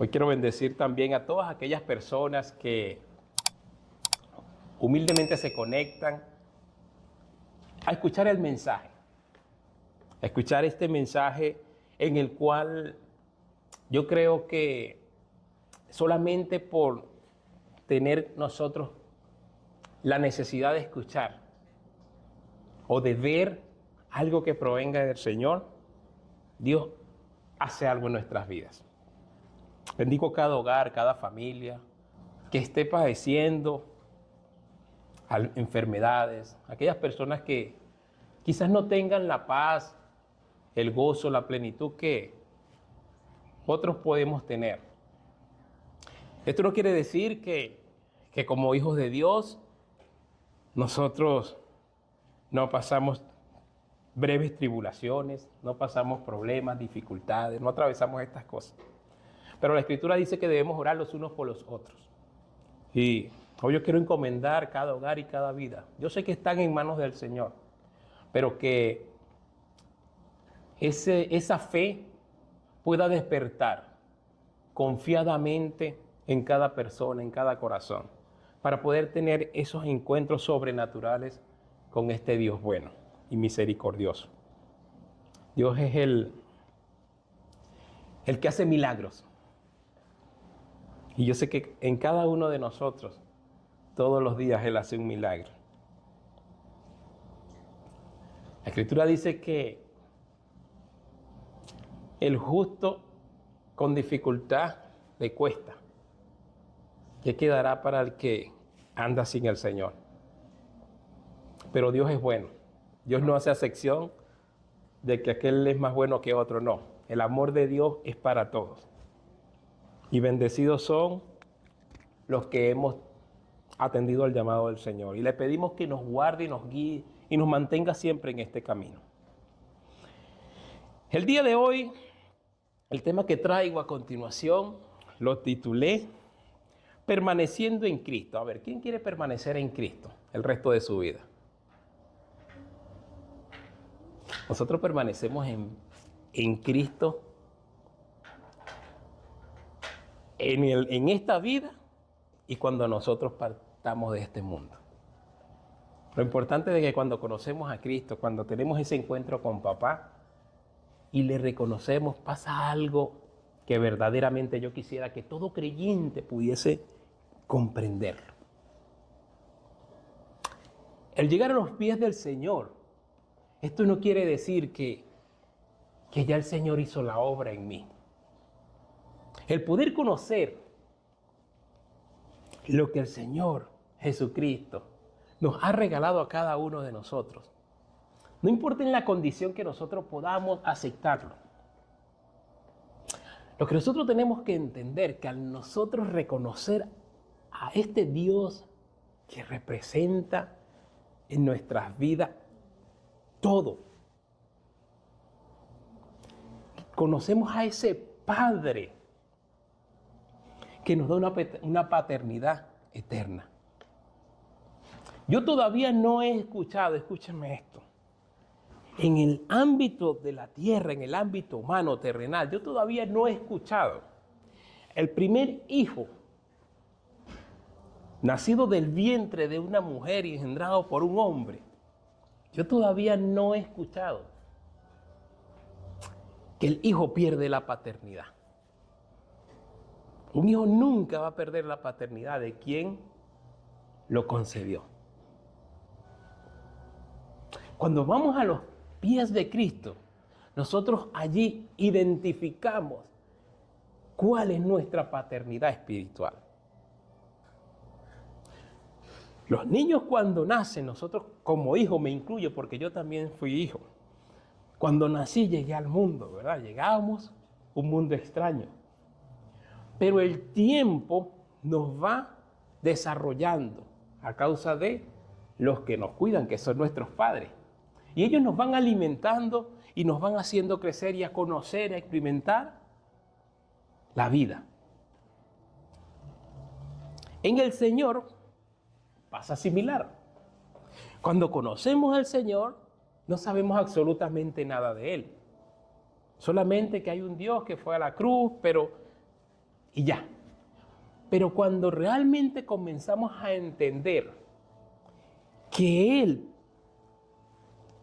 Hoy quiero bendecir también a todas aquellas personas que humildemente se conectan a escuchar el mensaje, a escuchar este mensaje en el cual yo creo que solamente por tener nosotros la necesidad de escuchar o de ver algo que provenga del Señor, Dios hace algo en nuestras vidas. Bendigo cada hogar, cada familia que esté padeciendo enfermedades, aquellas personas que quizás no tengan la paz, el gozo, la plenitud que otros podemos tener. Esto no quiere decir que como hijos de Dios nosotros no pasamos breves tribulaciones, no pasamos problemas, dificultades, no atravesamos estas cosas. Pero la Escritura dice que debemos orar los unos por los otros. Y hoy yo quiero encomendar cada hogar y cada vida. Yo sé que están en manos del Señor, pero que esa fe pueda despertar confiadamente en cada persona, en cada corazón, para poder tener esos encuentros sobrenaturales con este Dios bueno y misericordioso. Dios es el que hace milagros. Y yo sé que en cada uno de nosotros, todos los días Él hace un milagro. La Escritura dice que el justo con dificultad le cuesta. ¿Qué quedará para el que anda sin el Señor? Pero Dios es bueno. Dios no hace acepción de que aquel es más bueno que otro, no. El amor de Dios es para todos. Y bendecidos son los que hemos atendido al llamado del Señor. Y le pedimos que nos guarde y nos guíe y nos mantenga siempre en este camino. El día de hoy, el tema que traigo a continuación, lo titulé Permaneciendo en Cristo. A ver, ¿quién quiere permanecer en Cristo el resto de su vida? Nosotros permanecemos en Cristo en esta vida y cuando nosotros partamos de este mundo. Lo importante es que cuando conocemos a Cristo, cuando tenemos ese encuentro con papá y le reconocemos, pasa algo que verdaderamente yo quisiera que todo creyente pudiese comprenderlo. El llegar a los pies del Señor, esto no quiere decir que ya el Señor hizo la obra en mí. El poder conocer lo que el Señor Jesucristo nos ha regalado a cada uno de nosotros, no importa en la condición que nosotros podamos aceptarlo. Lo que nosotros tenemos que entender que al nosotros reconocer a este Dios que representa en nuestras vidas todo, conocemos a ese Padre que nos da una paternidad eterna. Yo todavía no he escuchado, escúchenme esto, en el ámbito de la tierra, en el ámbito humano, terrenal, yo todavía no he escuchado el primer hijo nacido del vientre de una mujer y engendrado por un hombre. Yo todavía no he escuchado que el hijo pierde la paternidad. Un hijo nunca va a perder la paternidad de quien lo concebió. Cuando vamos a los pies de Cristo, nosotros allí identificamos cuál es nuestra paternidad espiritual. Los niños cuando nacen, nosotros como hijos, me incluyo porque yo también fui hijo. Cuando nací llegué al mundo, ¿verdad? Llegábamos a un mundo extraño. Pero el tiempo nos va desarrollando a causa de los que nos cuidan, que son nuestros padres. Y ellos nos van alimentando y nos van haciendo crecer y a conocer, a experimentar la vida. En el Señor pasa similar. Cuando conocemos al Señor, no sabemos absolutamente nada de Él. Solamente que hay un Dios que fue a la cruz, pero y ya. Pero cuando realmente comenzamos a entender que Él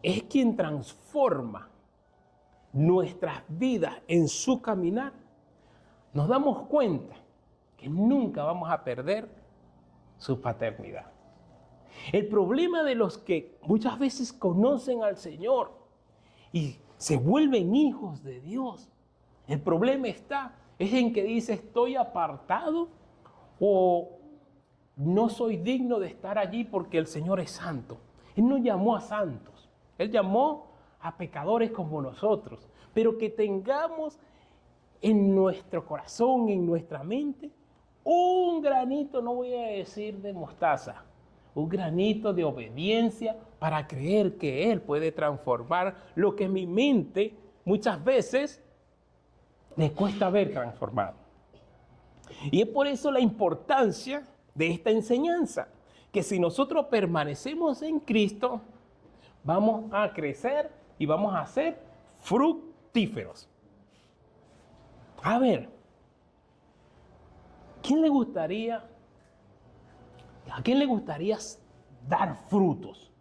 es quien transforma nuestras vidas en su caminar, nos damos cuenta que nunca vamos a perder su paternidad. El problema de los que muchas veces conocen al Señor y se vuelven hijos de Dios, el problema es en que dice estoy apartado o no soy digno de estar allí porque el Señor es santo. Él no llamó a santos, Él llamó a pecadores como nosotros, pero que tengamos en nuestro corazón, en nuestra mente, un granito, no voy a decir de mostaza, un granito de obediencia para creer que Él puede transformar lo que mi mente muchas veces le cuesta ver transformado. Y es por eso la importancia de esta enseñanza, que si nosotros permanecemos en Cristo, vamos a crecer y vamos a ser fructíferos. A ver, ¿a quién le gustaría dar frutos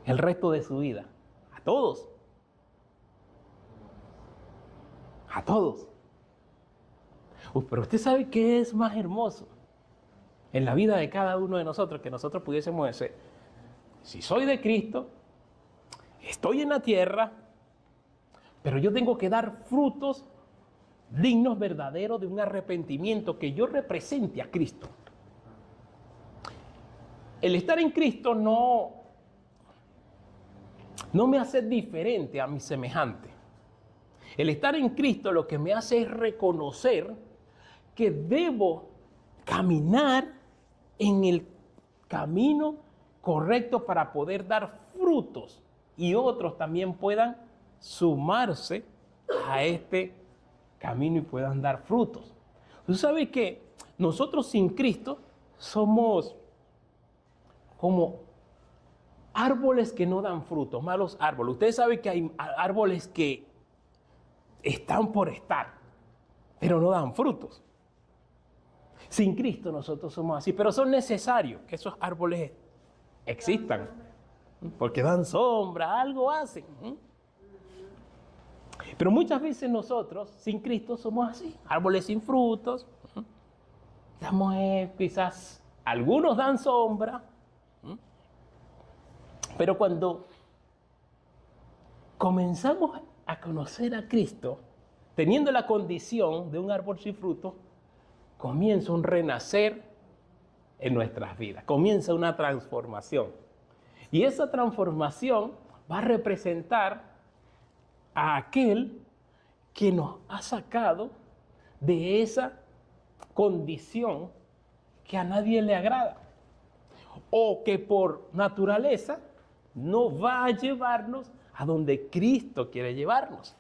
el resto de su vida? A todos. A todos. Pero usted sabe qué es más hermoso en la vida de cada uno de nosotros, que nosotros pudiésemos decir, si soy de Cristo, estoy en la tierra, pero yo tengo que dar frutos dignos, verdaderos, de un arrepentimiento, que yo represente a Cristo. El estar en Cristo no me hace diferente a mi semejante. El estar en Cristo lo que me hace es reconocer que debo caminar en el camino correcto para poder dar frutos y otros también puedan sumarse a este camino y puedan dar frutos. Tú sabes que nosotros sin Cristo somos como árboles que no dan frutos, malos árboles. Usted sabe que hay árboles que están por estar, pero no dan frutos. Sin Cristo nosotros somos así, pero son necesarios que esos árboles existan, porque dan sombra, algo hacen. Pero muchas veces nosotros, sin Cristo, somos así, árboles sin frutos. Damos, quizás algunos dan sombra, pero cuando comenzamos a conocer a Cristo, teniendo la condición de un árbol sin fruto, comienza un renacer en nuestras vidas, comienza una transformación. Y esa transformación va a representar a aquel que nos ha sacado de esa condición que a nadie le agrada, o que por naturaleza no va a llevarnos a donde Cristo quiere llevarnos.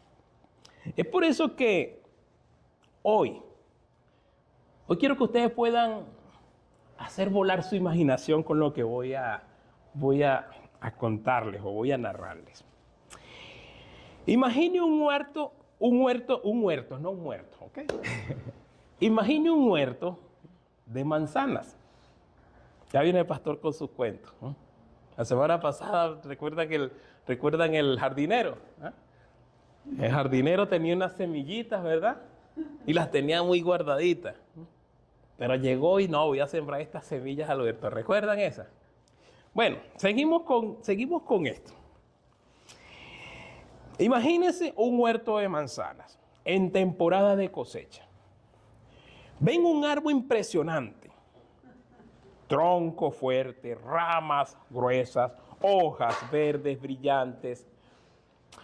Es por eso que hoy quiero que ustedes puedan hacer volar su imaginación con lo que voy a contarles o voy a narrarles. Imagine un huerto, ¿ok? Imagine un huerto de manzanas. Ya viene el pastor con sus cuentos, ¿no? La semana pasada, ¿recuerdan el jardinero? ¿Eh? El jardinero tenía unas semillitas, ¿verdad? Y las tenía muy guardaditas. Pero llegó y no, voy a sembrar estas semillas al huerto. ¿Recuerdan esas? Bueno, seguimos con esto. Imagínense un huerto de manzanas en temporada de cosecha. Ven un árbol impresionante. Tronco fuerte, ramas gruesas, hojas verdes brillantes.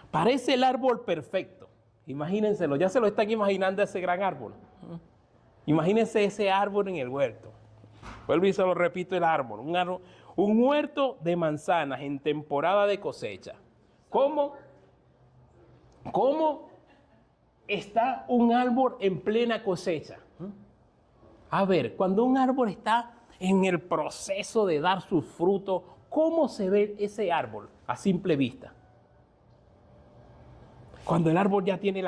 Parece el árbol perfecto. Imagínenselo, ya se lo están imaginando ese gran árbol. Imagínense ese árbol en el huerto. Vuelvo y se lo repito, el árbol. Un huerto de manzanas en temporada de cosecha. ¿Cómo está un árbol en plena cosecha? A ver, cuando un árbol está en el proceso de dar sus frutos, ¿cómo se ve ese árbol a simple vista? Cuando el árbol ya tiene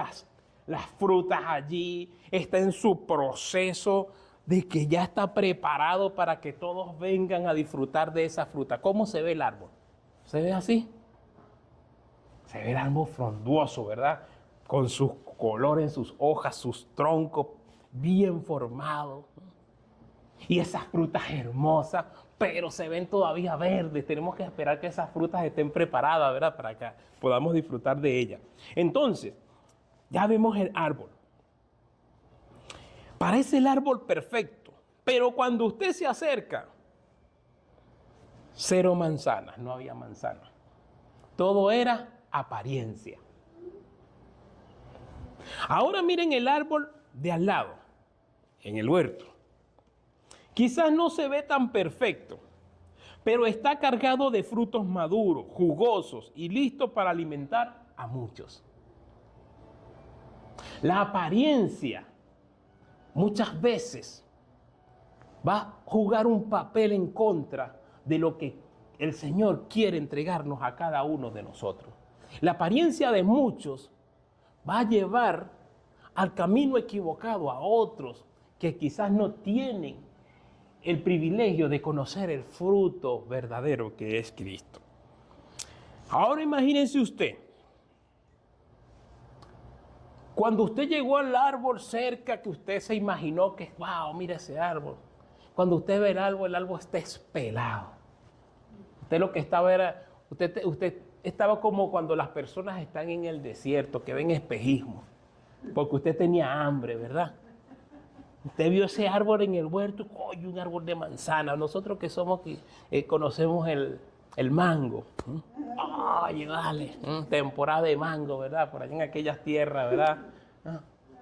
las frutas allí, está en su proceso de que ya está preparado para que todos vengan a disfrutar de esa fruta. ¿Cómo se ve el árbol? ¿Se ve así? Se ve el árbol frondoso, ¿verdad? Con sus colores, sus hojas, sus troncos bien formados. Y esas frutas hermosas, pero se ven todavía verdes. Tenemos que esperar que esas frutas estén preparadas, ¿verdad? Para que podamos disfrutar de ellas. Entonces, ya vemos el árbol. Parece el árbol perfecto, pero cuando usted se acerca, 0 manzanas, no había manzanas. Todo era apariencia. Ahora miren el árbol de al lado, en el huerto. Quizás no se ve tan perfecto, pero está cargado de frutos maduros, jugosos y listos para alimentar a muchos. La apariencia muchas veces va a jugar un papel en contra de lo que el Señor quiere entregarnos a cada uno de nosotros. La apariencia de muchos va a llevar al camino equivocado a otros que quizás no tienen el privilegio de conocer el fruto verdadero que es Cristo. Ahora imagínense usted, cuando usted llegó al árbol cerca que usted se imaginó que, wow, mira ese árbol. Cuando usted ve el árbol está espelado. Usted lo que estaba era, usted estaba como cuando las personas están en el desierto, que ven espejismo, porque usted tenía hambre, ¿verdad? Usted vio ese árbol en el huerto, ¡oye, un árbol de manzana! Nosotros que somos, conocemos el mango. ¡Ay, vale! Temporada de mango, ¿verdad? Por allá en aquellas tierras, ¿verdad?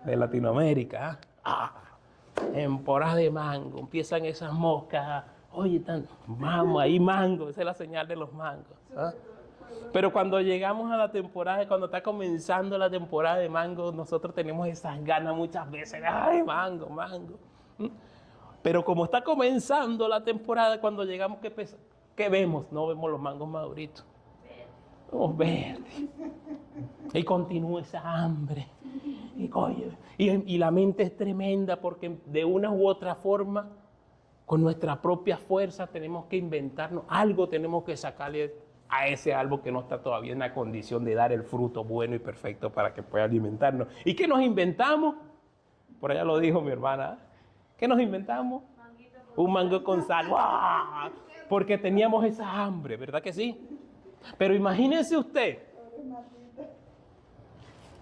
De Latinoamérica. Temporada de mango. Empiezan esas moscas. Oye, vamos, ahí mango. Esa es la señal de los mangos. Pero cuando llegamos a la temporada, cuando está comenzando la temporada de mango, nosotros tenemos esas ganas muchas veces. ¡Ay, mango, mango! Pero como está comenzando la temporada, cuando llegamos, ¿qué vemos? No vemos los mangos maduritos. Vemos verdes. Y continúa esa hambre. Y la mente es tremenda porque de una u otra forma, con nuestra propia fuerza, tenemos que inventarnos algo, tenemos que sacarle a ese árbol que no está todavía en la condición de dar el fruto bueno y perfecto para que pueda alimentarnos. ¿Y qué nos inventamos? Por allá lo dijo mi hermana. ¿Qué nos inventamos? Un mango con sal. ¡Wow! Porque teníamos esa hambre, ¿verdad que sí? Pero imagínense usted.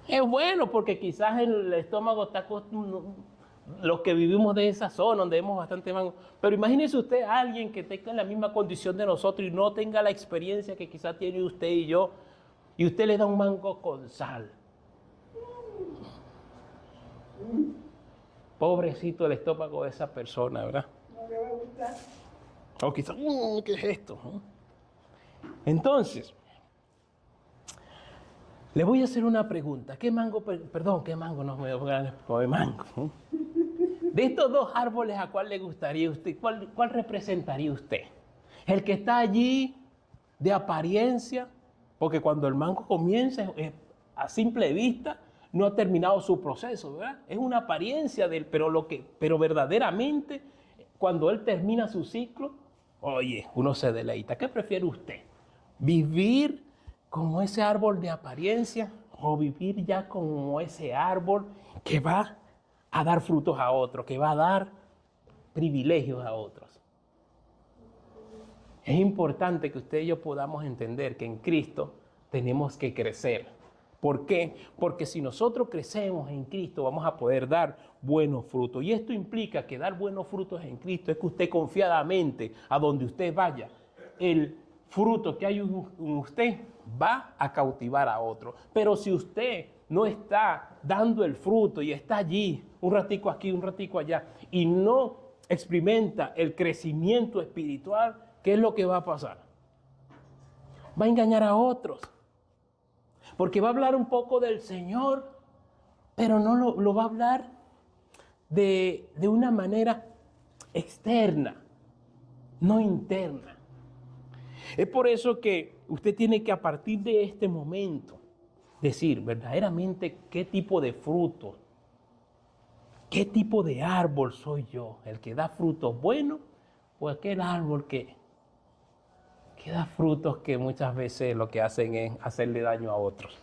Es bueno porque quizás el estómago está los que vivimos de esa zona donde vemos bastante mango. Pero imagínese usted a alguien que tenga la misma condición de nosotros y no tenga la experiencia que quizás tiene usted y yo, y usted le da un mango con sal. Pobrecito el estómago de esa persona, ¿verdad? No le va a gustar. O quizás, ¿qué es esto? Entonces, le voy a hacer una pregunta. ¿Qué mango? ¿Qué mango? No me voy a comer mango. De estos dos árboles, ¿a cuál le gustaría usted? ¿Cuál representaría usted? ¿El que está allí de apariencia? Porque cuando el mango comienza, a simple vista, no ha terminado su proceso, ¿verdad? Es una apariencia de él, pero verdaderamente, cuando él termina su ciclo, oye, uno se deleita. ¿Qué prefiere usted? ¿Vivir como ese árbol de apariencia o vivir ya como ese árbol que va a dar frutos a otros, que va a dar privilegios a otros? Es importante que usted y yo podamos entender que en Cristo tenemos que crecer. ¿Por qué? Porque si nosotros crecemos en Cristo vamos a poder dar buenos frutos. Y esto implica que dar buenos frutos en Cristo es que usted confiadamente, a donde usted vaya, el fruto que hay en usted va a cautivar a otro. Pero si usted no está dando el fruto y está allí, un ratico aquí, un ratico allá, y no experimenta el crecimiento espiritual, ¿qué es lo que va a pasar? Va a engañar a otros. Porque va a hablar un poco del Señor, pero no lo va a hablar de una manera externa, no interna. Es por eso que usted tiene que a partir de este momento decir verdaderamente qué tipo de frutos, qué tipo de árbol soy yo, el que da frutos buenos o aquel árbol que da frutos que muchas veces lo que hacen es hacerle daño a otros.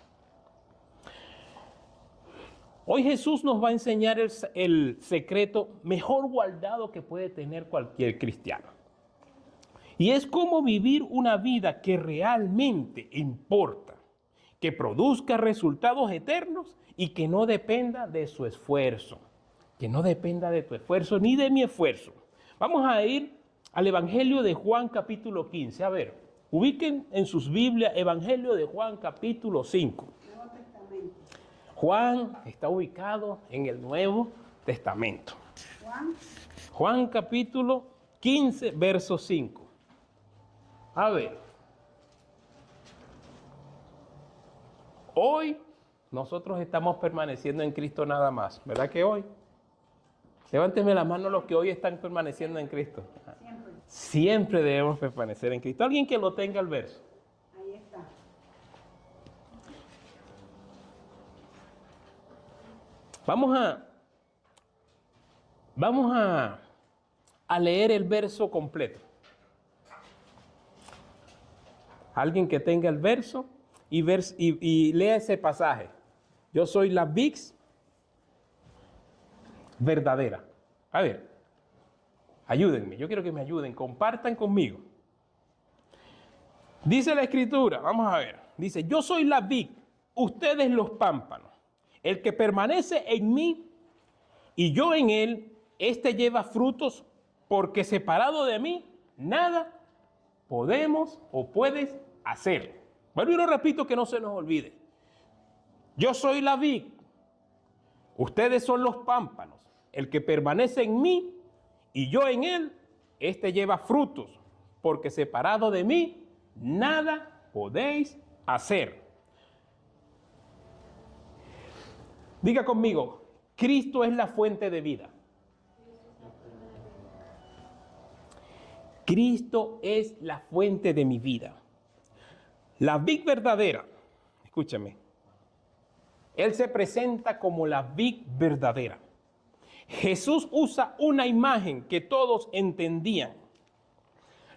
Hoy Jesús nos va a enseñar el secreto mejor guardado que puede tener cualquier cristiano. Y es cómo vivir una vida que realmente importa, que produzca resultados eternos y que no dependa de su esfuerzo. Que no dependa de tu esfuerzo ni de mi esfuerzo. Vamos a ir al Evangelio de Juan capítulo 15. A ver, ubiquen en sus Biblias Evangelio de Juan capítulo 5. Juan está ubicado en el Nuevo Testamento. Juan capítulo 15, verso 5. A ver. Hoy nosotros estamos permaneciendo en Cristo nada más. ¿Verdad que hoy? Levánteme la mano los que hoy están permaneciendo en Cristo. Siempre debemos permanecer en Cristo. Alguien que lo tenga el verso. Ahí está. Vamos a leer el verso completo. Alguien que tenga el verso y lea ese pasaje. Yo soy la vid verdadera. A ver, ayúdenme, yo quiero que me ayuden, compartan conmigo. Dice la Escritura, vamos a ver, dice, yo soy la vid, ustedes los pámpanos. El que permanece en mí y yo en él, este lleva frutos, porque separado de mí, nada podemos o puedes hacer. Bueno, y lo repito que no se nos olvide. Yo soy la vid, ustedes son los pámpanos. El que permanece en mí y yo en él, este lleva frutos, porque separado de mí, nada podéis hacer. Diga conmigo, Cristo es la fuente de vida. Cristo es la fuente de mi vida. La vid verdadera, escúchame, Él se presenta como la vid verdadera. Jesús usa una imagen que todos entendían.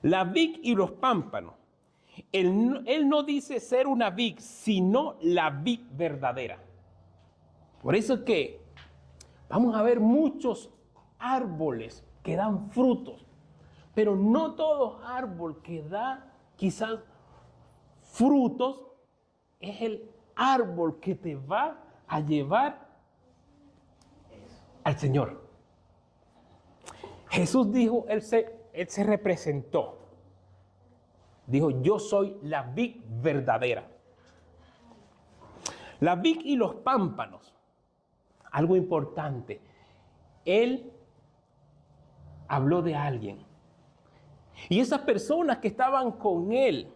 La vid y los pámpanos. Él no dice ser una vid, sino la vid verdadera. Por eso es que vamos a ver muchos árboles que dan frutos, pero no todo árbol que da quizás frutos es el árbol que te va a llevar al Señor. Jesús dijo, Él se representó. Dijo, yo soy la vid verdadera. La vid y los pámpanos. Algo importante. Él habló de alguien. Y esas personas que estaban con Él,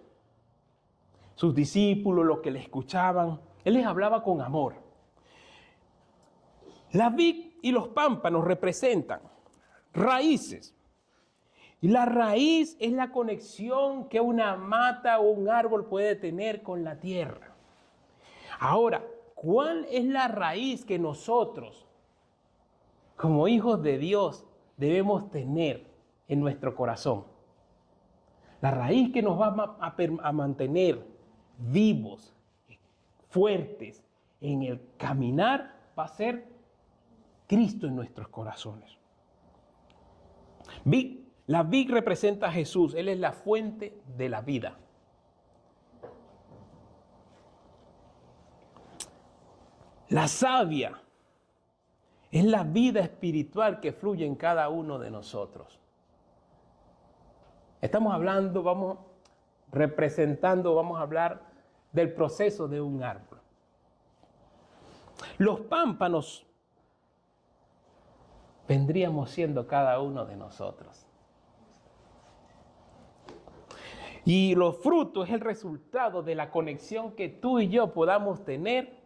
sus discípulos, los que le escuchaban, Él les hablaba con amor. La vid y los pámpanos representan raíces. Y la raíz es la conexión que una mata o un árbol puede tener con la tierra. Ahora, ¿cuál es la raíz que nosotros, como hijos de Dios, debemos tener en nuestro corazón? La raíz que nos va a mantener vivos, fuertes en el caminar, va a ser Cristo en nuestros corazones. La vid representa a Jesús. Él es la fuente de la vida. La savia es la vida espiritual que fluye en cada uno de nosotros. Estamos hablando, vamos a hablar del proceso de un árbol. Los pámpanos vendríamos siendo cada uno de nosotros. Y los frutos es el resultado de la conexión que tú y yo podamos tener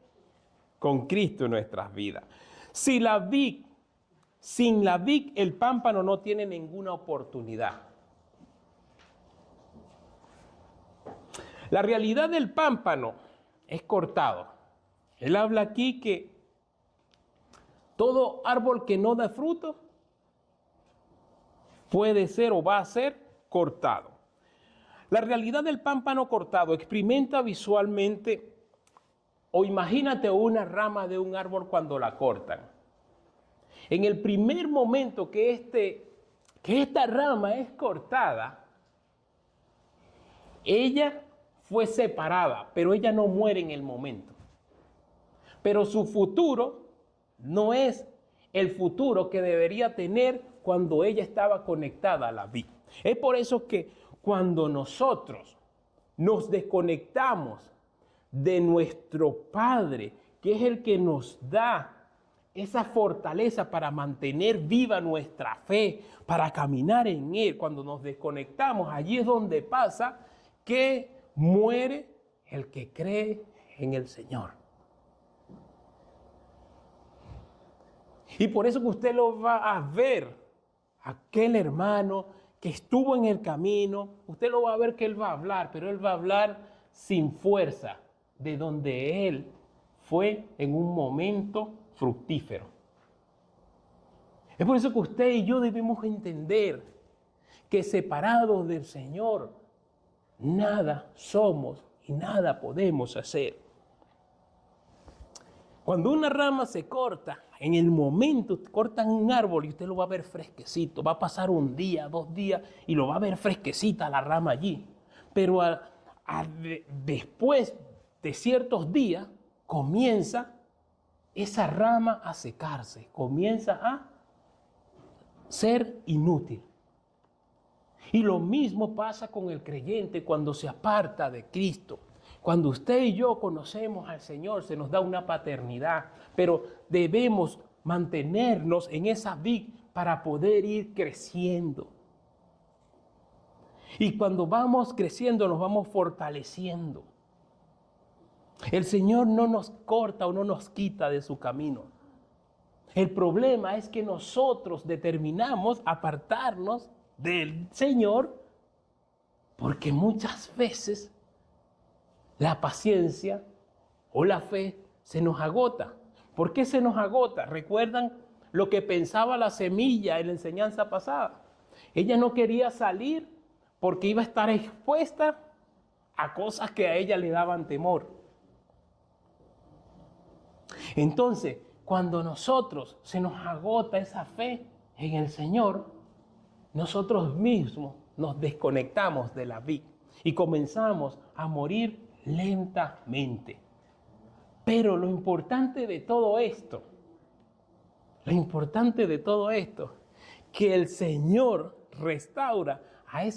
con Cristo en nuestras vidas. Sin la vid, el pámpano no tiene ninguna oportunidad. La realidad del pámpano es cortado. Él habla aquí que todo árbol que no da fruto puede ser o va a ser cortado. La realidad del pámpano cortado experimenta visualmente o imagínate una rama de un árbol cuando la cortan. En el primer momento que esta rama es cortada, ella fue separada, pero ella no muere en el momento. Pero su futuro no es el futuro que debería tener cuando ella estaba conectada a la vid. Es por eso que cuando nosotros nos desconectamos de nuestro Padre, que es el que nos da esa fortaleza para mantener viva nuestra fe, para caminar en Él, cuando nos desconectamos, allí es donde pasa que muere el que cree en el Señor. Y por eso que usted lo va a ver, aquel hermano que estuvo en el camino, usted lo va a ver que él va a hablar, pero él va a hablar sin fuerza, de donde él fue en un momento fructífero. Es por eso que usted y yo debemos entender que separados del Señor, nada somos y nada podemos hacer. Cuando una rama se corta, en el momento cortan un árbol y usted lo va a ver fresquecito. Va a pasar un día, 2 días y lo va a ver fresquecita la rama allí. Pero después de ciertos días comienza esa rama a secarse, comienza a ser inútil. Y lo mismo pasa con el creyente cuando se aparta de Cristo. Cuando usted y yo conocemos al Señor, se nos da una paternidad, pero debemos mantenernos en esa vid para poder ir creciendo. Y cuando vamos creciendo, nos vamos fortaleciendo. El Señor no nos corta o no nos quita de su camino. El problema es que nosotros determinamos apartarnos del Señor porque muchas veces la paciencia o la fe se nos agota. ¿Por qué se nos agota? ¿Recuerdan lo que pensaba la semilla en la enseñanza pasada? Ella no quería salir porque iba a estar expuesta a cosas que a ella le daban temor. Entonces, cuando nosotros se nos agota esa fe en el Señor, nosotros mismos nos desconectamos de la vid y comenzamos a morir lentamente. Pero lo importante de todo esto, que el Señor restaura a el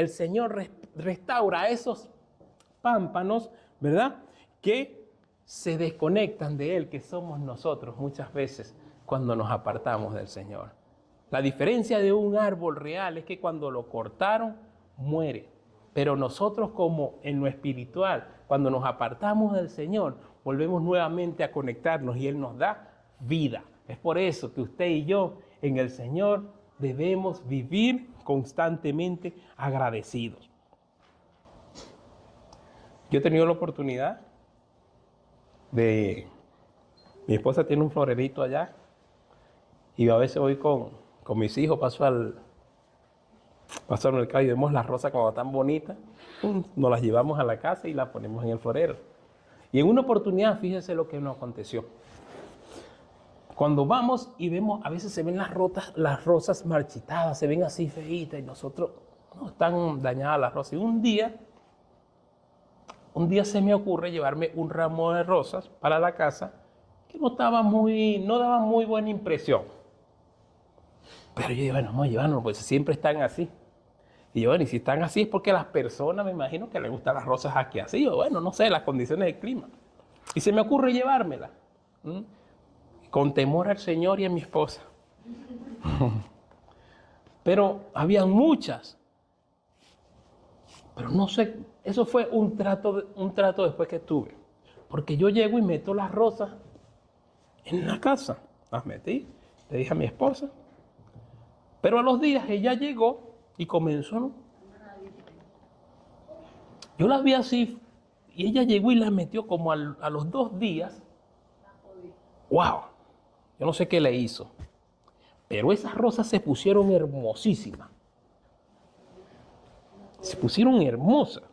Señor restaura a esos pámpanos, ¿verdad? Que se desconectan de Él, que somos nosotros muchas veces cuando nos apartamos del Señor. La diferencia de un árbol real es que cuando lo cortaron, muere. Pero nosotros, como en lo espiritual, cuando nos apartamos del Señor, volvemos nuevamente a conectarnos y Él nos da vida. Es por eso que usted y yo en el Señor debemos vivir constantemente agradecidos. Yo he tenido la oportunidad de... Mi esposa tiene un florerito allá y a veces voy con mis hijos, paso al mercado y vemos las rosas cuando están bonitas, nos las llevamos a la casa y las ponemos en el florero. Y en una oportunidad, fíjense lo que nos aconteció. Cuando vamos y vemos, a veces se ven las rosas marchitadas, se ven así feitas y nosotros, no, están dañadas las rosas. Y un día se me ocurre llevarme un ramo de rosas para la casa que no daba muy buena impresión. Pero yo digo, bueno, vamos a llevarnos, pues siempre están así. Y yo, bueno, y si están así es porque a las personas, me imagino que les gustan las rosas aquí así, o bueno, no sé, las condiciones del clima. Y se me ocurre llevármela, con temor al Señor y a mi esposa. Pero habían muchas. Pero no sé, eso fue un trato después que tuve. Porque yo llego y meto las rosas en la casa. Las metí, le dije a mi esposa. Pero a los días ella llegó y comenzó, ¿no? Yo las vi así Y ella llegó y las metió como a los 2 días. ¡Wow! Yo no sé qué le hizo. Pero esas rosas se pusieron hermosísimas. Se pusieron hermosas.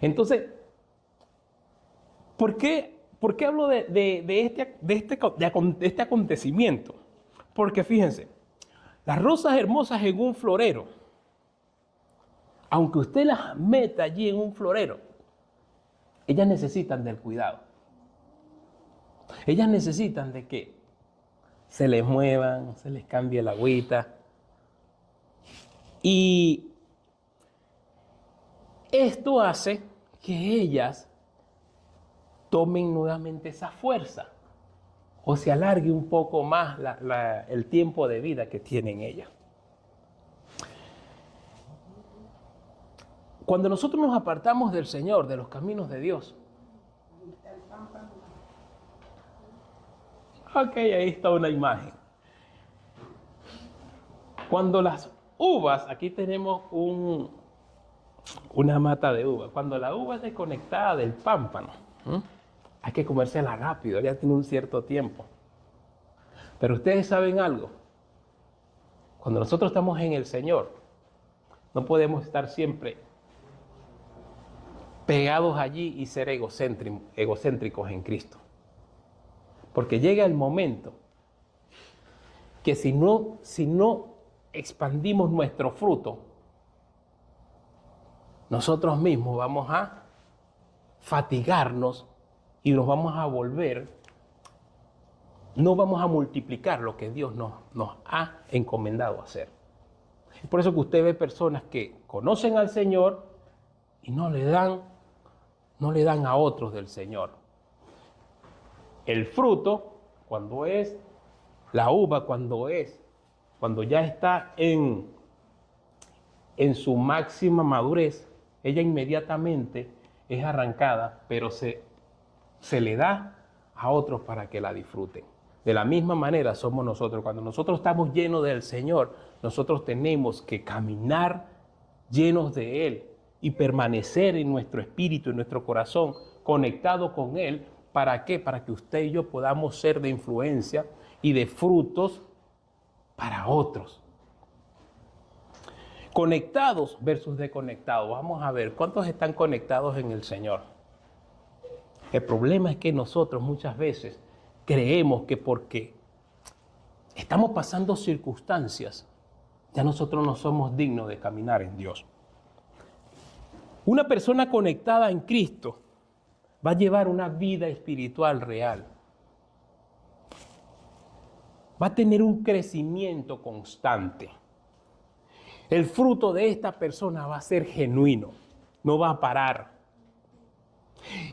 Entonces, ¿por qué hablo de este acontecimiento? Porque fíjense, las rosas hermosas en un florero, aunque usted las meta allí en un florero, ellas necesitan del cuidado. Ellas necesitan de que se les muevan, se les cambie la agüita. Y esto hace que ellas tomen nuevamente esa fuerza o se alargue un poco más el tiempo de vida que tienen ellas. Cuando nosotros nos apartamos del Señor, de los caminos de Dios, ok, ahí está una imagen. Cuando las uvas, aquí tenemos una mata de uva. Cuando la uva es desconectada del pámpano, hay que comérsela rápido, ya tiene un cierto tiempo. Pero ustedes saben algo. Cuando nosotros estamos en el Señor, no podemos estar siempre pegados allí y ser egocéntricos en Cristo. Porque llega el momento que si no expandimos nuestro fruto, nosotros mismos vamos a fatigarnos y nos vamos a volver, no vamos a multiplicar lo que Dios nos ha encomendado hacer. Es por eso que usted ve personas que conocen al Señor y no le dan a otros del Señor. El fruto, cuando es la uva, cuando ya está en su máxima madurez, ella inmediatamente es arrancada, pero se le da a otros para que la disfruten. De la misma manera somos nosotros. Cuando nosotros estamos llenos del Señor, nosotros tenemos que caminar llenos de Él y permanecer en nuestro espíritu, en nuestro corazón, conectado con Él. ¿Para qué? Para que usted y yo podamos ser de influencia y de frutos para otros. Conectados versus desconectados. Vamos a ver, ¿cuántos están conectados en el Señor? El problema es que nosotros muchas veces creemos que porque estamos pasando circunstancias, ya nosotros no somos dignos de caminar en Dios. Una persona conectada en Cristo va a llevar una vida espiritual real. Va a tener un crecimiento constante. El fruto de esta persona va a ser genuino, no va a parar.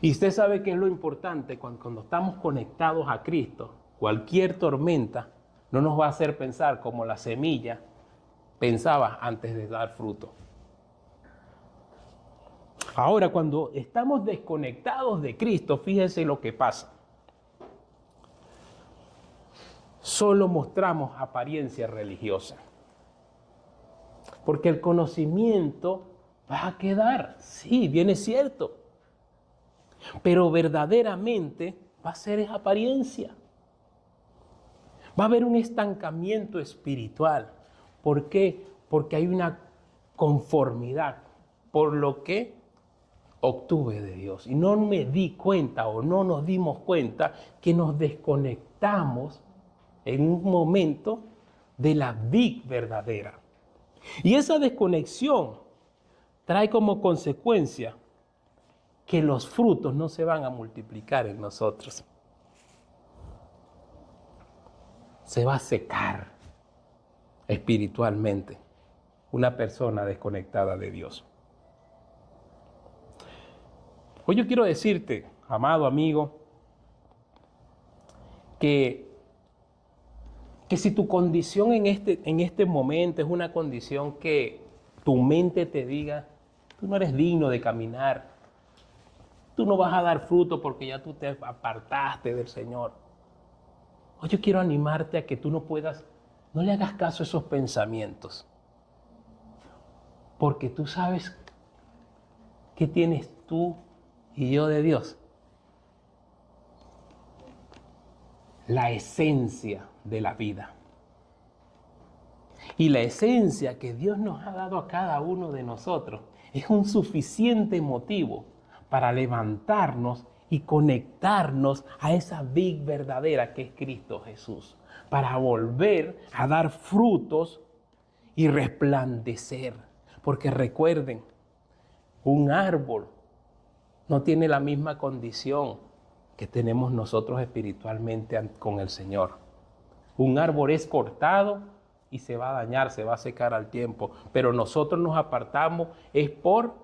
Y usted sabe que es lo importante, cuando estamos conectados a Cristo, cualquier tormenta no nos va a hacer pensar como la semilla pensaba antes de dar fruto. Ahora, cuando estamos desconectados de Cristo, fíjense lo que pasa. Solo mostramos apariencia religiosa. Porque el conocimiento va a quedar, sí, bien es cierto. Pero verdaderamente va a ser esa apariencia. Va a haber un estancamiento espiritual. ¿Por qué? Porque hay una conformidad por lo que obtuve de Dios. Y no me di cuenta o no nos dimos cuenta que nos desconectamos en un momento de la vid verdadera. Y esa desconexión trae como consecuencia que los frutos no se van a multiplicar en nosotros. Se va a secar espiritualmente una persona desconectada de Dios. Hoy yo quiero decirte, amado amigo, que si tu condición en este momento es una condición que tu mente te diga, tú no eres digno de caminar, tú no vas a dar fruto porque ya tú te apartaste del Señor. Hoy yo quiero animarte a que tú no le hagas caso a esos pensamientos. Porque tú sabes ¿Qué tienes tú y yo de Dios? La esencia de la vida. Y la esencia que Dios nos ha dado a cada uno de nosotros es un suficiente motivo para levantarnos y conectarnos a esa vid verdadera que es Cristo Jesús, para volver a dar frutos y resplandecer. Porque recuerden, un árbol no tiene la misma condición que tenemos nosotros espiritualmente con el Señor. Un árbol es cortado y se va a dañar, se va a secar al tiempo, pero nosotros nos apartamos es por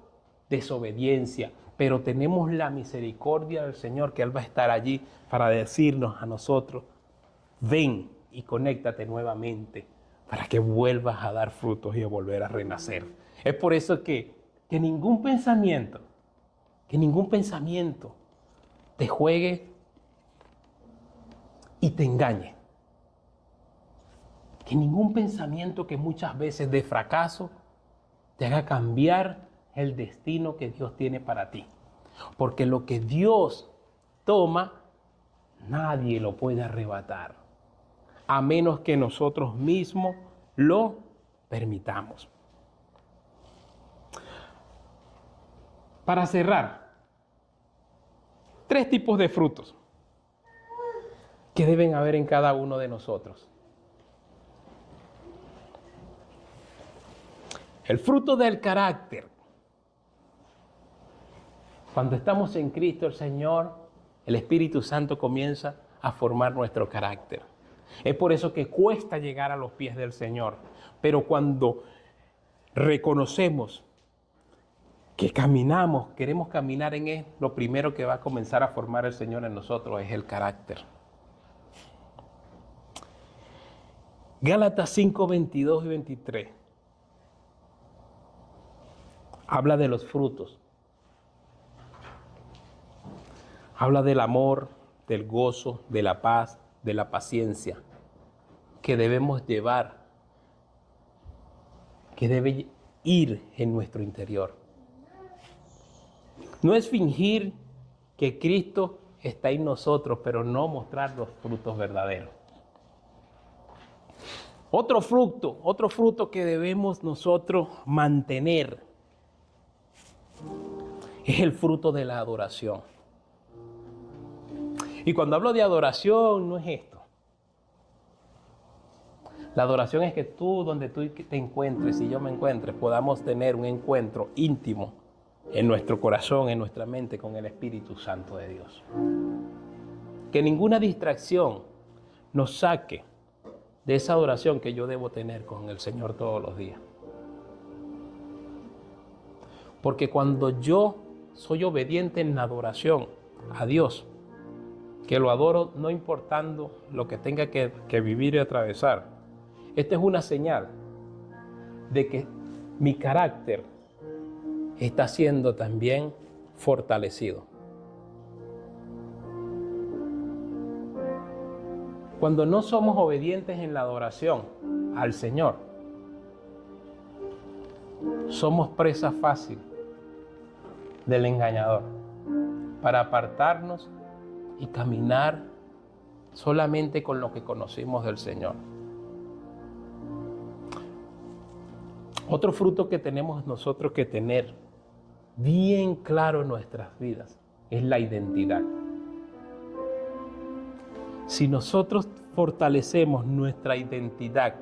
desobediencia, pero tenemos la misericordia del Señor, que Él va a estar allí para decirnos a nosotros: ven y conéctate nuevamente para que vuelvas a dar frutos y a volver a renacer. Es por eso que ningún pensamiento te juegue y te engañe. Que ningún pensamiento que muchas veces de fracaso te haga cambiar el destino que Dios tiene para ti. Porque lo que Dios toma, nadie lo puede arrebatar, a menos que nosotros mismos lo permitamos. Para cerrar, 3 tipos de frutos que deben haber en cada uno de nosotros. El fruto del carácter. Cuando estamos en Cristo el Señor, el Espíritu Santo comienza a formar nuestro carácter. Es por eso que cuesta llegar a los pies del Señor. Pero cuando reconocemos que queremos caminar en Él, lo primero que va a comenzar a formar el Señor en nosotros es el carácter. Gálatas 5, 22 y 23. Habla de los frutos. Habla del amor, del gozo, de la paz, de la paciencia que debemos llevar, que debe ir en nuestro interior. No es fingir que Cristo está en nosotros, pero no mostrar los frutos verdaderos. Otro fruto que debemos nosotros mantener es el fruto de la adoración. Y cuando hablo de adoración, no es esto. La adoración es que tú, donde tú te encuentres y yo me encuentre, podamos tener un encuentro íntimo en nuestro corazón, en nuestra mente, con el Espíritu Santo de Dios. Que ninguna distracción nos saque de esa adoración que yo debo tener con el Señor todos los días. Porque cuando yo soy obediente en la adoración a Dios, que lo adoro no importando lo que tenga que vivir y atravesar, esta es una señal de que mi carácter está siendo también fortalecido. Cuando no somos obedientes en la adoración al Señor, somos presa fácil del engañador para apartarnos y caminar solamente con lo que conocimos del Señor. Otro fruto que tenemos nosotros que tener bien claro en nuestras vidas es la identidad. Si nosotros fortalecemos nuestra identidad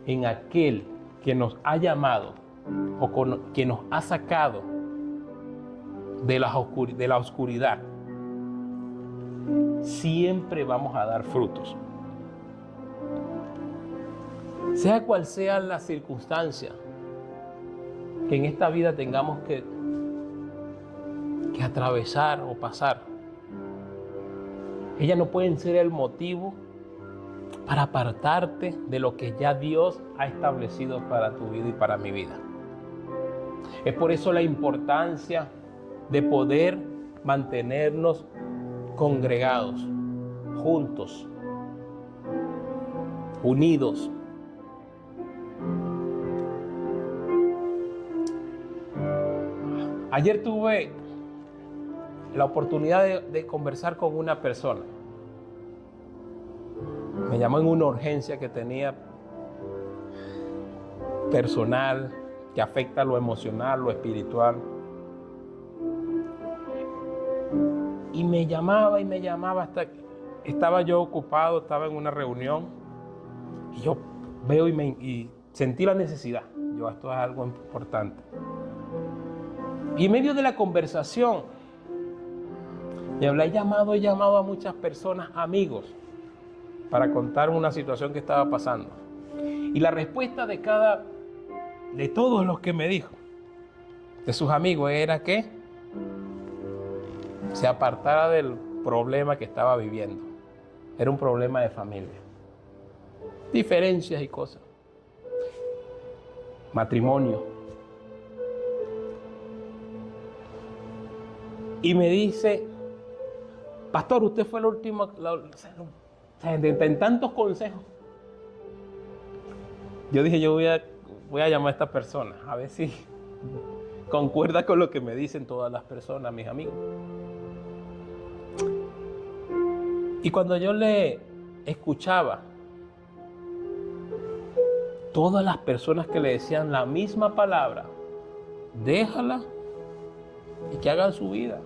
en aquel que nos ha llamado o que nos ha sacado de la oscuridad, siempre vamos a dar frutos. Sea cual sea la circunstancia que en esta vida tengamos que atravesar o pasar, ellas no pueden ser el motivo para apartarte de lo que ya Dios ha establecido para tu vida y para mi vida. Es por eso la importancia de poder mantenernos congregados, juntos, unidos. Ayer tuve la oportunidad de conversar con una persona. Me llamó en una urgencia que tenía personal, que afecta lo emocional, lo espiritual. Y me llamaba hasta que estaba yo ocupado, estaba en una reunión. Y yo veo y sentí la necesidad. Esto es algo importante. Y en medio de la conversación, he llamado a muchas personas, amigos, para contar una situación que estaba pasando. Y la respuesta de todos los que me dijo, de sus amigos, era que se apartara del problema que estaba viviendo. Era un problema de familia. Diferencias y cosas. Matrimonio. Y me dice, pastor, usted fue el último, en tantos consejos. Yo dije, yo voy a llamar a esta persona, a ver si concuerda con lo que me dicen todas las personas, mis amigos. Y cuando yo le escuchaba, todas las personas que le decían la misma palabra, déjala y que hagan su vida.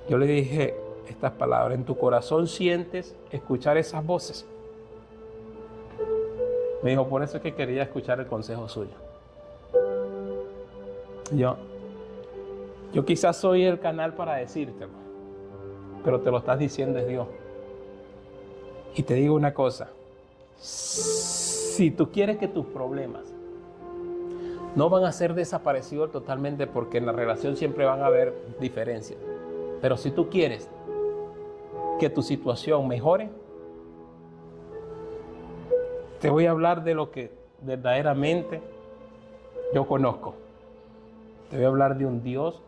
Yo le dije estas palabras, en tu corazón sientes escuchar esas voces. Me dijo, por eso es que quería escuchar el consejo suyo. Yo quizás soy el canal para decírtelo, pero te lo estás diciendo es Dios. Y te digo una cosa, si tú quieres que tus problemas no van a ser desaparecidos totalmente, porque en la relación siempre van a haber diferencias, pero si tú quieres que tu situación mejore, te voy a hablar de lo que verdaderamente yo conozco. Te voy a hablar de un Dios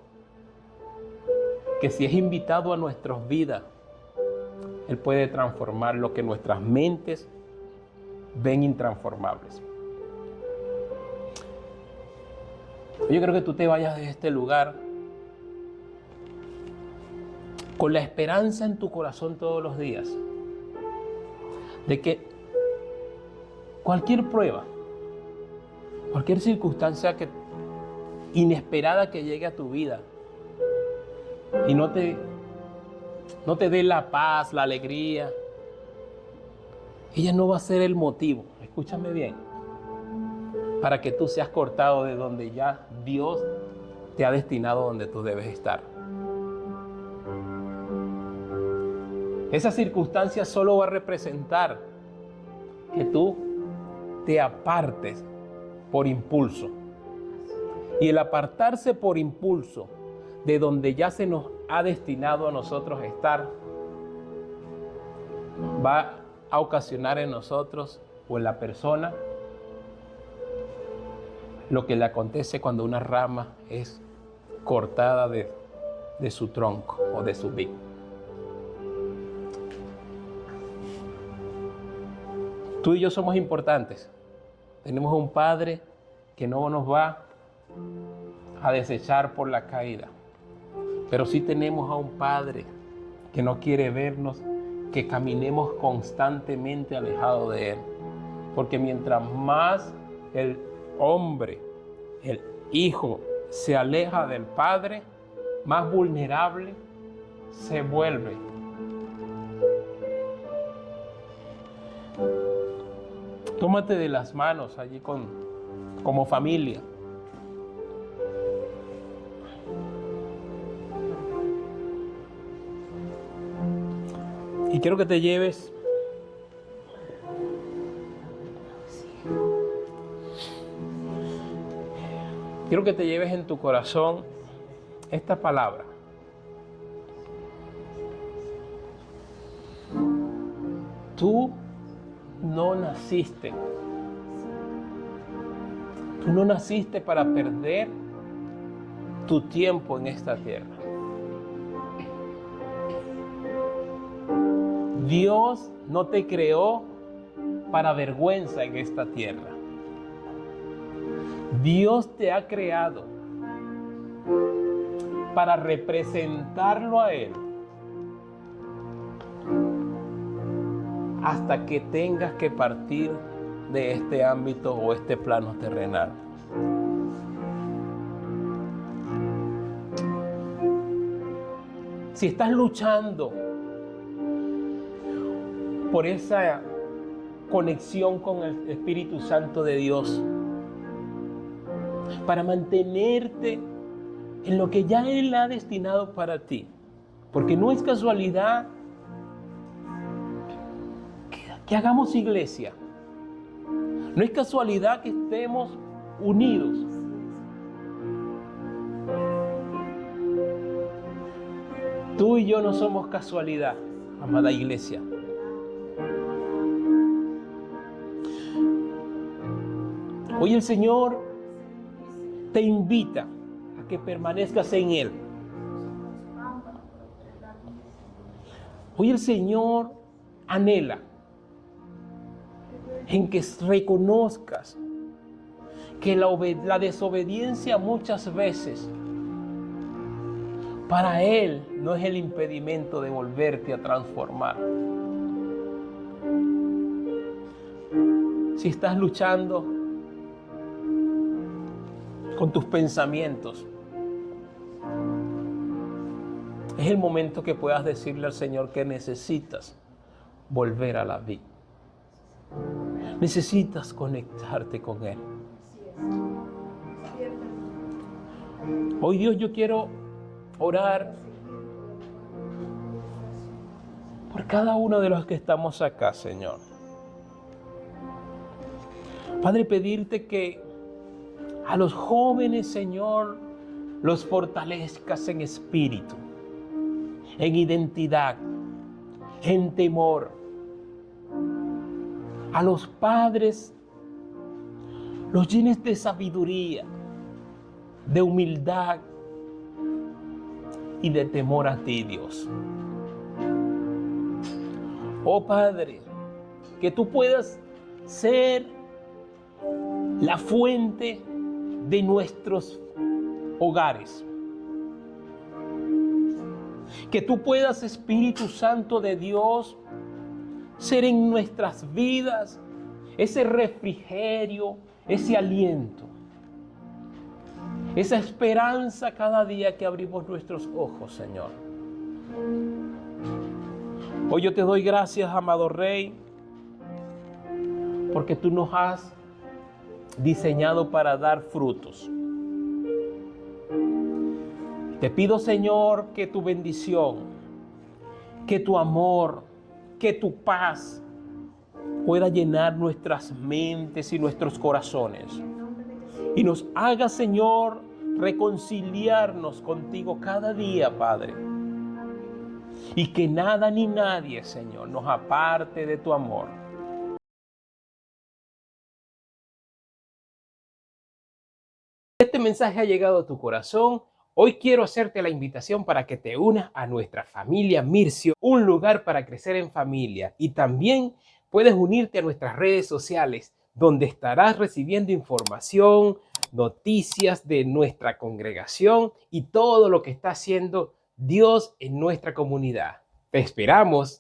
que, si es invitado a nuestras vidas, Él puede transformar lo que nuestras mentes ven intransformables. Yo creo que tú te vayas de este lugar con la esperanza en tu corazón todos los días de que cualquier prueba, cualquier circunstancia inesperada que llegue a tu vida y no te dé la paz, la alegría, ella no va a ser el motivo, escúchame bien, para que tú seas cortado de donde ya Dios te ha destinado, donde tú debes estar. Esa circunstancia solo va a representar que tú te apartes por impulso. Y el apartarse por impulso de donde ya se nos ha destinado a nosotros estar, va a ocasionar en nosotros o en la persona lo que le acontece cuando una rama es cortada de su tronco o de su vid. Tú y yo somos importantes. Tenemos un Padre que no nos va a desechar por la caída. Pero sí tenemos a un Padre que no quiere vernos, que caminemos constantemente alejados de Él. Porque mientras más el hombre, el hijo, se aleja del Padre, más vulnerable se vuelve. Tómate de las manos allí como familia. Y quiero que te lleves en tu corazón esta palabra. Tú no naciste para perder tu tiempo en esta tierra. Dios no te creó para vergüenza en esta tierra. Dios te ha creado para representarlo a Él hasta que tengas que partir de este ámbito o este plano terrenal. Si estás luchando por esa conexión con el Espíritu Santo de Dios, para mantenerte en lo que ya Él ha destinado para ti, porque no es casualidad que hagamos iglesia, no es casualidad que estemos unidos. Tú y yo no somos casualidad, amada iglesia. Hoy el Señor te invita a que permanezcas en Él. Hoy el Señor anhela en que reconozcas que la desobediencia muchas veces para Él no es el impedimento de volverte a transformar. Si estás luchando con tus pensamientos, es el momento que puedas decirle al Señor que necesitas volver a la vida. Necesitas conectarte con Él. Hoy, Dios, yo quiero orar por cada uno de los que estamos acá, Señor. Padre, pedirte que a los jóvenes, Señor, los fortalezcas en espíritu, en identidad, en temor. A los padres los llenes de sabiduría, de humildad y de temor a ti, Dios. Oh Padre, que tú puedas ser la fuente de nuestros hogares. Que tú puedas, Espíritu Santo de Dios, ser en nuestras vidas ese refrigerio, ese aliento, esa esperanza cada día que abrimos nuestros ojos, Señor. Hoy yo te doy gracias, amado Rey, porque tú nos has diseñado para dar frutos. Te pido, Señor, que tu bendición, que tu amor, que tu paz pueda llenar nuestras mentes y nuestros corazones. Y nos haga, Señor, reconciliarnos contigo cada día, Padre. Y que nada ni nadie, Señor, nos aparte de tu amor. Este mensaje ha llegado a tu corazón. Hoy quiero hacerte la invitación para que te unas a nuestra familia Mircio, un lugar para crecer en familia. Y también puedes unirte a nuestras redes sociales, donde estarás recibiendo información, noticias de nuestra congregación y todo lo que está haciendo Dios en nuestra comunidad. Te esperamos.